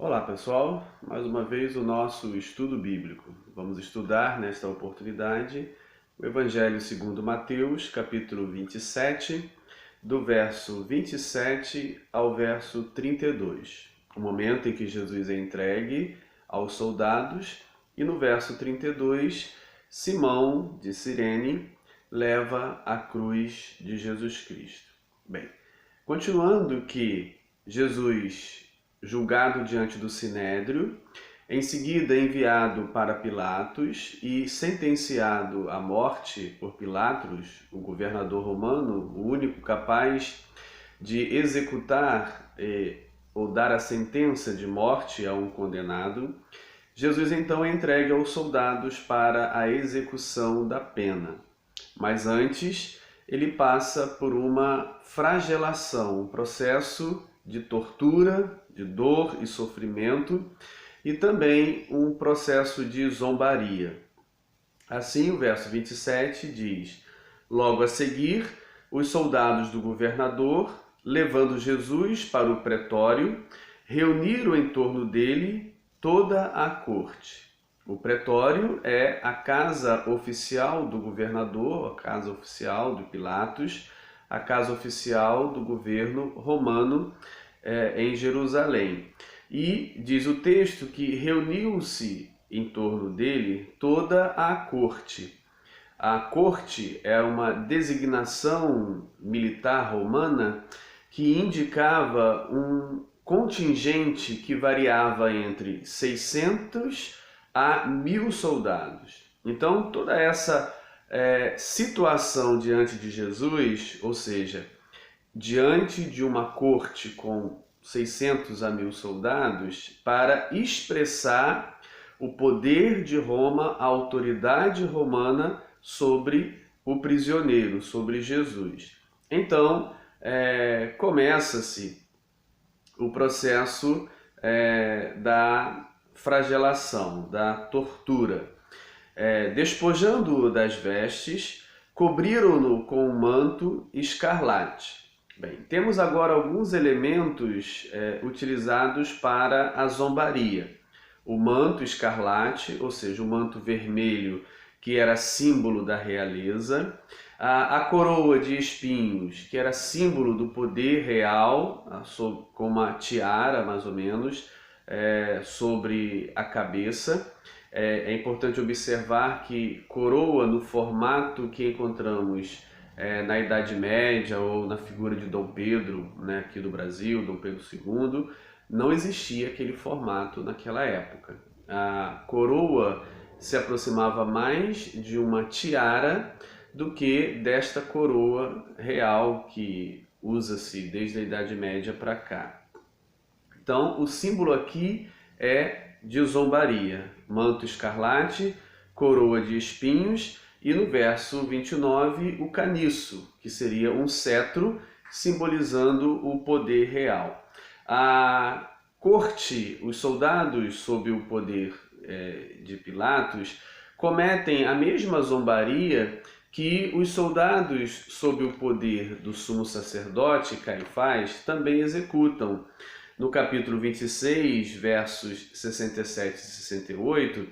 Olá pessoal, mais uma vez o nosso estudo bíblico. Vamos estudar nesta oportunidade o Evangelho segundo Mateus, capítulo 27, do verso 27 ao verso 32. O momento em que Jesus é entregue aos soldados e no verso 32, Simão de Cirene leva a cruz de Jesus Cristo. Bem, continuando que Jesus julgado diante do Sinédrio, em seguida enviado para Pilatos e sentenciado à morte por Pilatos, o governador romano, o único capaz de executar ou dar a sentença de morte a um condenado, Jesus então é entregue aos soldados para a execução da pena. Mas antes, ele passa por uma flagelação, um processo de tortura, de dor e sofrimento, e também um processo de zombaria. Assim, o verso 27 diz: Logo a seguir, os soldados do governador, levando Jesus para o pretório, reuniram em torno dele toda a corte. O pretório é a casa oficial do governador, a casa oficial de Pilatos, a casa oficial do governo romano em Jerusalém. E diz o texto que reuniu-se em torno dele toda a corte. A corte é uma designação militar romana que indicava um contingente que variava entre 600 a 1.000 soldados. Então, toda essa situação diante de Jesus, ou seja, diante de uma corte com 600 a 1.000 soldados, para expressar o poder de Roma, a autoridade romana sobre o prisioneiro, sobre Jesus. Então, começa-se o processo da flagelação, da tortura. Despojando-o das vestes, cobriram-no com um manto escarlate. Bem, temos agora alguns elementos utilizados para a zombaria. O manto escarlate, ou seja, o manto vermelho, que era símbolo da realeza. A coroa de espinhos, que era símbolo do poder real, com uma tiara, mais ou menos, sobre a cabeça. É importante observar que coroa, no formato que encontramos na Idade Média ou na figura de Dom Pedro, né, aqui do Brasil, Dom Pedro II, não existia aquele formato naquela época. A coroa se aproximava mais de uma tiara do que desta coroa real que usa-se desde a Idade Média para cá. Então, o símbolo aqui é de zombaria, manto escarlate, coroa de espinhos e no verso 29 o caniço, que seria um cetro simbolizando o poder real. A corte, os soldados sob o poder de Pilatos, cometem a mesma zombaria que os soldados sob o poder do sumo sacerdote Caifás também executam. No capítulo 26, versos 67 e 68,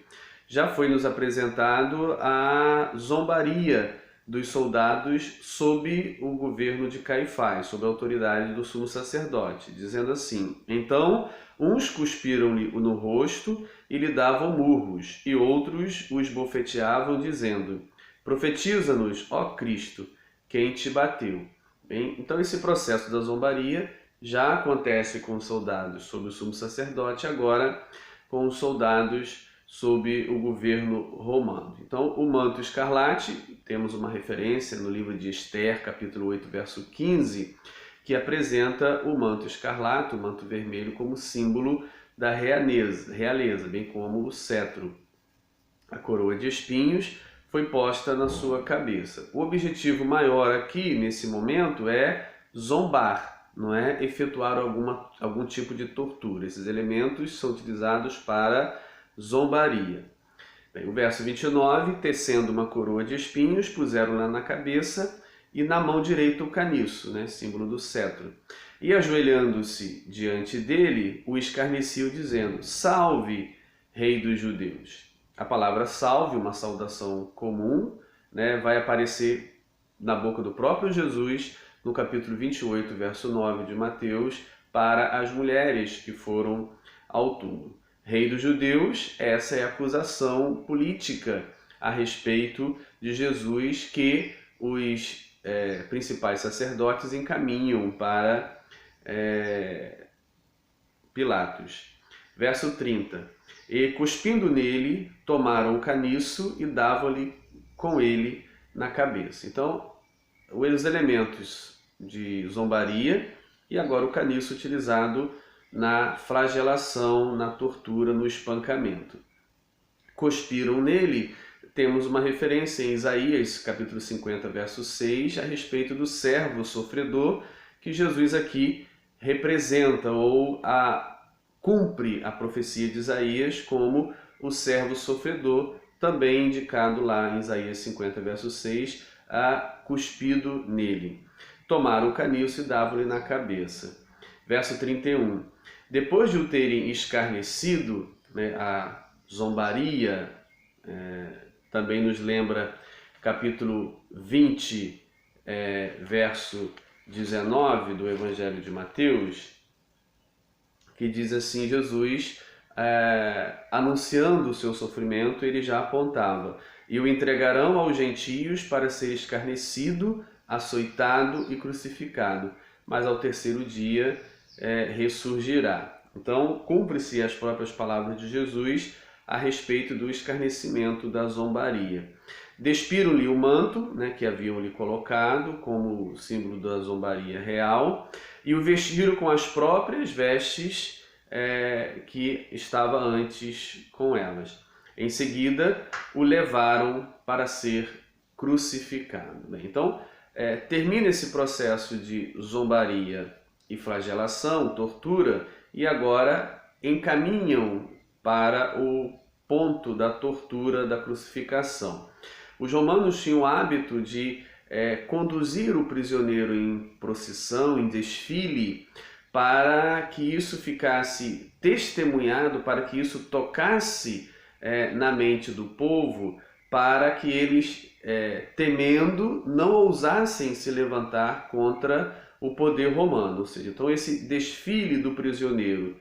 já foi nos apresentado a zombaria dos soldados sob o governo de Caifás, sob a autoridade do sumo sacerdote, dizendo assim: Então, uns cuspiram-lhe no rosto e lhe davam murros, e outros os bofeteavam, dizendo: Profetiza-nos, ó Cristo, quem te bateu. Bem, então esse processo da zombaria já acontece com os soldados sob o sumo sacerdote, agora com os soldados sob o governo romano. Então, o manto escarlate, temos uma referência no livro de Esther, capítulo 8, verso 15, que apresenta o manto escarlate, o manto vermelho, como símbolo da realeza, bem como o cetro. A coroa de espinhos foi posta na sua cabeça. O objetivo maior aqui, nesse momento, é zombar, não é efetuar algum tipo de tortura. Esses elementos são utilizados para zombaria. Bem, o verso 29, tecendo uma coroa de espinhos, puseram-na na cabeça e na mão direita o caniço, né, símbolo do cetro. E ajoelhando-se diante dele, o escarneciam, dizendo: Salve, Rei dos Judeus. A palavra salve, uma saudação comum, né, vai aparecer na boca do próprio Jesus, no capítulo 28, verso 9 de Mateus, para as mulheres que foram ao túmulo. Rei dos Judeus, essa é a acusação política a respeito de Jesus que os principais sacerdotes encaminham para Pilatos. Verso 30. E cuspindo nele, tomaram o caniço e davam-lhe com ele na cabeça. Então, os elementos de zombaria e agora o caniço utilizado na flagelação, na tortura, no espancamento. Cuspiram nele, temos uma referência em Isaías, capítulo 50, verso 6, a respeito do servo sofredor, que Jesus aqui representa ou cumpre a profecia de Isaías como o servo sofredor, também indicado lá em Isaías 50, verso 6, cuspido nele. Tomaram o caniço e davam-lhe na cabeça. Verso 31. Depois de o terem escarnecido, né, a zombaria, também nos lembra capítulo 20, verso 19 do Evangelho de Mateus, que diz assim: Jesus, anunciando o seu sofrimento, ele já apontava: e o entregarão aos gentios para ser escarnecido, açoitado e crucificado, mas ao terceiro dia ressurgirá. Então, cumpre-se as próprias palavras de Jesus a respeito do escarnecimento, da zombaria. Despiram-lhe o manto, né, que haviam lhe colocado como símbolo da zombaria real, e o vestiram com as próprias vestes que estava antes com elas. Em seguida, o levaram para ser crucificado. Bem, então, termina esse processo de zombaria e flagelação, tortura, e agora encaminham para o ponto da tortura, da crucificação. Os romanos tinham o hábito de conduzir o prisioneiro em procissão, em desfile, para que isso ficasse testemunhado, para que isso tocasse na mente do povo, para que eles, temendo, não ousassem se levantar contra o poder romano. Ou seja, então esse desfile do prisioneiro,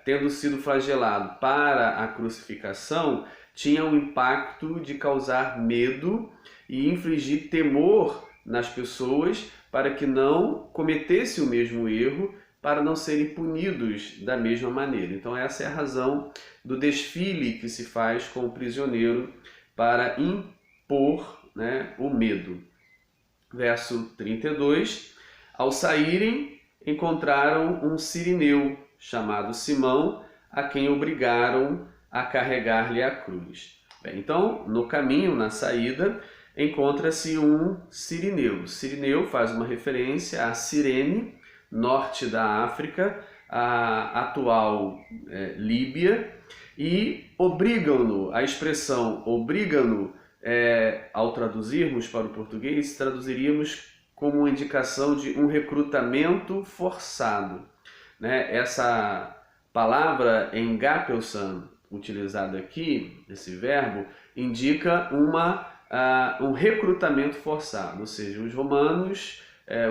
tendo sido flagelado para a crucificação, tinha o impacto de causar medo e infligir temor nas pessoas para que não cometesse o mesmo erro, para não serem punidos da mesma maneira. Então essa é a razão do desfile que se faz com o prisioneiro para impor, né, o medo. Verso 32. Ao saírem, encontraram um sirineu chamado Simão, a quem obrigaram a carregar-lhe a cruz. Bem, então, no caminho, na saída, encontra-se um sirineu. Sirineu faz uma referência a Cirene, norte da África, a atual Líbia, e obrigam-no, a expressão obrigam-no, ao traduzirmos para o português, traduziríamos como uma indicação de um recrutamento forçado, né? Essa palavra engapelsan, utilizada aqui, esse verbo, indica um recrutamento forçado, ou seja, os romanos,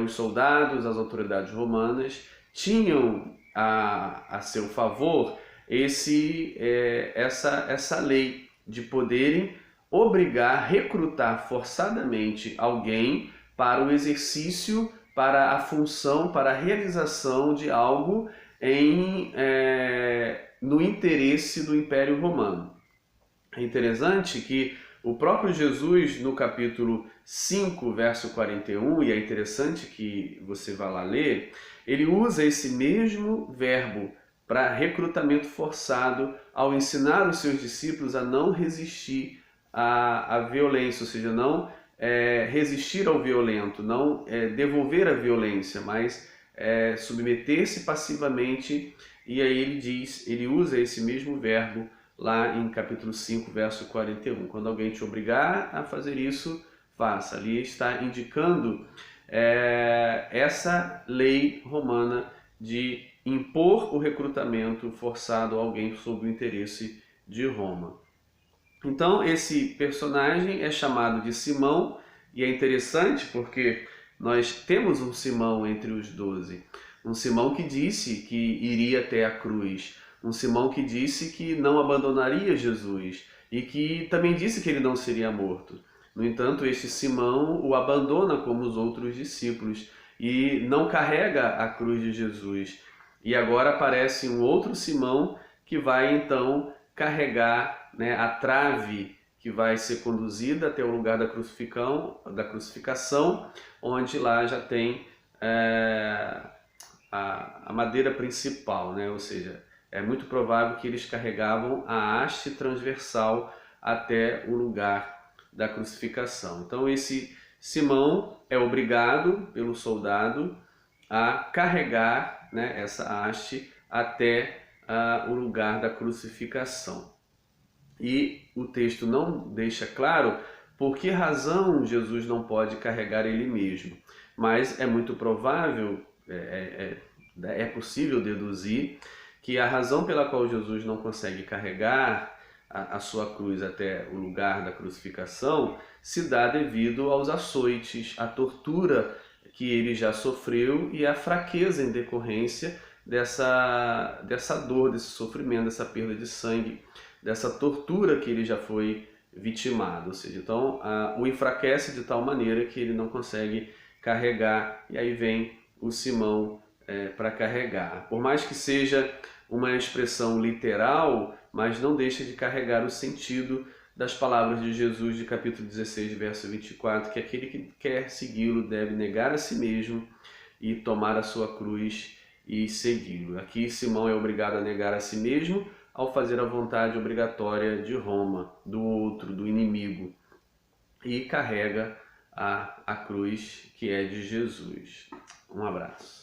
os soldados, as autoridades romanas tinham a seu favor essa lei de poderem obrigar, recrutar forçadamente alguém para o exercício, para a função, para a realização de algo no interesse do Império Romano. É interessante que o próprio Jesus, no capítulo 5, verso 41, e é interessante que você vá lá ler, ele usa esse mesmo verbo para recrutamento forçado ao ensinar os seus discípulos a não resistir à violência, ou seja, não resistir ao violento, não devolver a violência, mas submeter-se passivamente. E aí ele usa esse mesmo verbo lá em capítulo 5, verso 41. Quando alguém te obrigar a fazer isso, faça. Ali está indicando essa lei romana de impor o recrutamento forçado a alguém sob o interesse de Roma. Então, esse personagem é chamado de Simão, e é interessante porque nós temos um Simão entre os 12. Um Simão que disse que iria até a cruz. Um Simão que disse que não abandonaria Jesus e que também disse que ele não seria morto. No entanto, este Simão o abandona como os outros discípulos e não carrega a cruz de Jesus. E agora aparece um outro Simão que vai então carregar, né, a trave que vai ser conduzida até o lugar da crucificação, onde lá já tem a madeira principal, né? Ou seja, é muito provável que eles carregavam a haste transversal até o lugar da crucificação. Então esse Simão é obrigado pelo soldado a carregar, né, essa haste até o lugar da crucificação. E o texto não deixa claro por que razão Jesus não pode carregar ele mesmo, mas é muito provável, é possível deduzir que a razão pela qual Jesus não consegue carregar a sua cruz até o lugar da crucificação se dá devido aos açoites, à tortura que ele já sofreu e à fraqueza em decorrência dessa dor, desse sofrimento, dessa perda de sangue, dessa tortura que ele já foi vitimado. Ou seja, então o enfraquece de tal maneira que ele não consegue carregar, e aí vem o Simão para carregar. Por mais que seja uma expressão literal, mas não deixa de carregar o sentido das palavras de Jesus de capítulo 16, verso 24, que aquele que quer segui-lo deve negar a si mesmo e tomar a sua cruz e segui-lo. Aqui Simão é obrigado a negar a si mesmo ao fazer a vontade obrigatória de Roma, do outro, do inimigo, e carrega a cruz que é de Jesus. Um abraço.